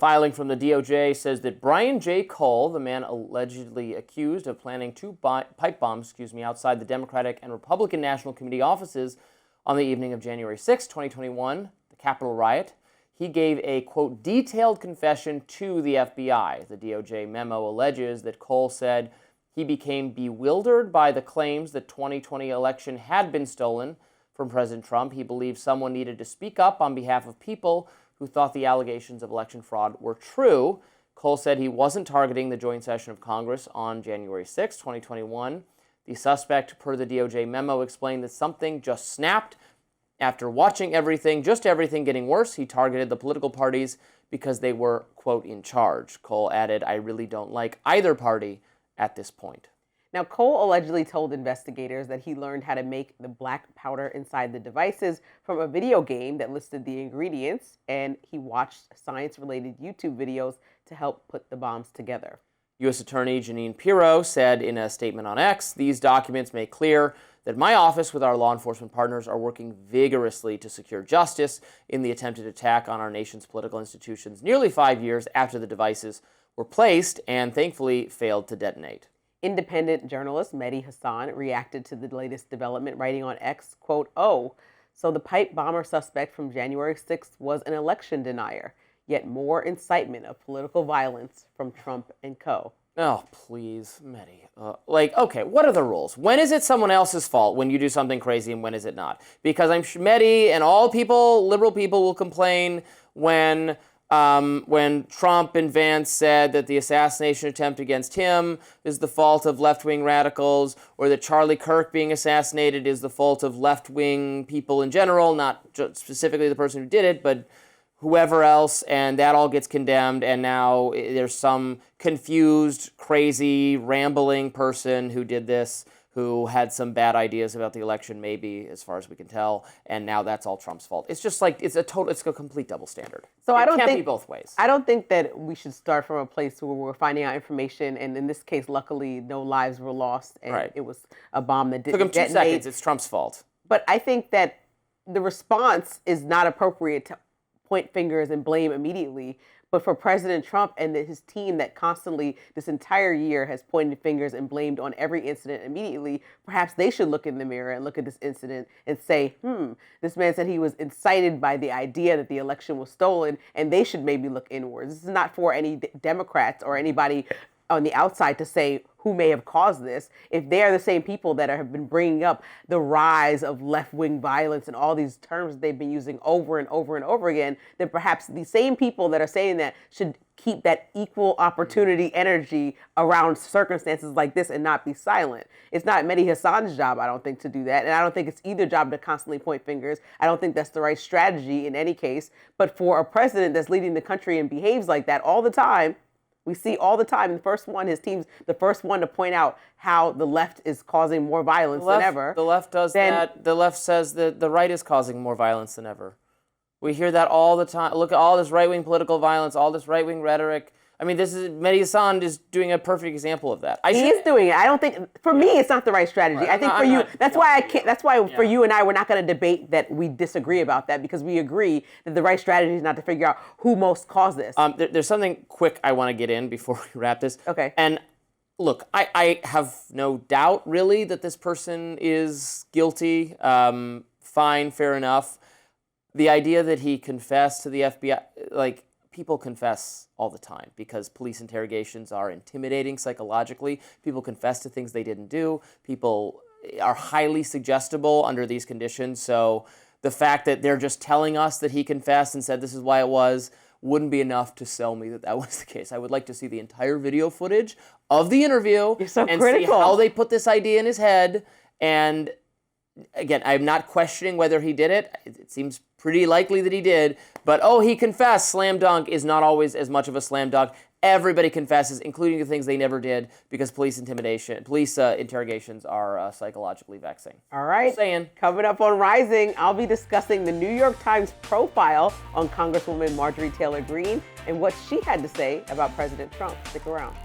filing from the DOJ says that Brian J. Cole, the man allegedly accused of planning two pipe bombs, outside the Democratic and Republican National Committee offices on the evening of January 6, 2021, the Capitol riot, he gave a, quote, detailed confession to the FBI. The DOJ memo alleges that Cole said he became bewildered by the claims that 2020 election had been stolen from President Trump. He believed someone needed to speak up on behalf of people who thought the allegations of election fraud were true. Cole said he wasn't targeting the joint session of Congress on January 6, 2021. The suspect, per the DOJ memo, explained that something just snapped. After watching everything getting worse, he targeted the political parties because they were, quote, in charge. Cole added, "I really don't like either party at this point." Now, Cole allegedly told investigators that he learned how to make the black powder inside the devices from a video game that listed the ingredients, and he watched science-related YouTube videos to help put the bombs together. U.S. Attorney Jeanine Pirro said in a statement on X, "These documents make clear that my office with our law enforcement partners are working vigorously to secure justice in the attempted attack on our nation's political institutions nearly 5 years after the devices were placed and thankfully failed to detonate." Independent journalist Mehdi Hassan reacted to the latest development, writing on X, quote, "Oh, so the pipe bomber suspect from January 6th was an election denier. Yet more incitement of political violence from Trump and co." Oh, please, Mehdi. Okay, what are the rules? When is it someone else's fault when you do something crazy and when is it not? Because I'm sure Mehdi and all people, liberal people, will complain when Trump and Vance said that the assassination attempt against him is the fault of left-wing radicals, or that Charlie Kirk being assassinated is the fault of left-wing people in general, not just specifically the person who did it, but whoever else, and that all gets condemned, and now there's some confused, crazy, rambling person who did this, who had some bad ideas about the election, maybe, as far as we can tell, and now that's all Trump's fault. It's just like, it's a complete double standard. So it can't be both ways. I don't think that we should start from a place where we're finding out information, and in this case, luckily, no lives were lost, and it was a bomb that didn't detonate. Took him 2 seconds, it's Trump's fault. But I think that the response is not appropriate to point fingers and blame immediately, but for President Trump and his team that constantly this entire year has pointed fingers and blamed on every incident immediately, perhaps they should look in the mirror and look at this incident and say, this man said he was incited by the idea that the election was stolen, and they should maybe look inwards. This is not for any Democrats or anybody on the outside to say who may have caused this. If they are the same people that have been bringing up the rise of left-wing violence and all these terms they've been using over and over and over again, then perhaps the same people that are saying that should keep that equal opportunity energy around circumstances like this and not be silent. It's not Mehdi Hassan's job, I don't think, to do that. And I don't think it's either job to constantly point fingers. I don't think that's the right strategy in any case. But for a president that's leading the country and behaves like that all the time, we see all the time, his team's the first one to point out how the left is causing more violence than ever. The left does that. The left says that the right is causing more violence than ever. We hear that all the time. Look at all this right-wing political violence, all this right-wing rhetoric. I mean, Mehdi Hassan is doing a perfect example of that. He is doing it. I don't think, for me, it's not the right strategy. Right. I think for you, that's why for you and I, we're not going to debate that we disagree about that, because we agree that the right strategy is not to figure out who most caused this. There's something quick I want to get in before we wrap this. Okay. And look, I have no doubt, really, that this person is guilty. Fine, fair enough. The idea that he confessed to the FBI, people confess all the time because police interrogations are intimidating psychologically. People confess to things they didn't do. People are highly suggestible under these conditions. So the fact that they're just telling us that he confessed and said this is why it was wouldn't be enough to sell me that that was the case. I would like to see the entire video footage of the interview and see how they put this idea in his head. And again, I'm not questioning whether he did it. It seems pretty likely that he did. But, he confessed, slam dunk, is not always as much of a slam dunk. Everybody confesses, including the things they never did, because police interrogations are psychologically vexing. All right. Just saying. Coming up on Rising, I'll be discussing the New York Times profile on Congresswoman Marjorie Taylor Greene and what she had to say about President Trump. Stick around.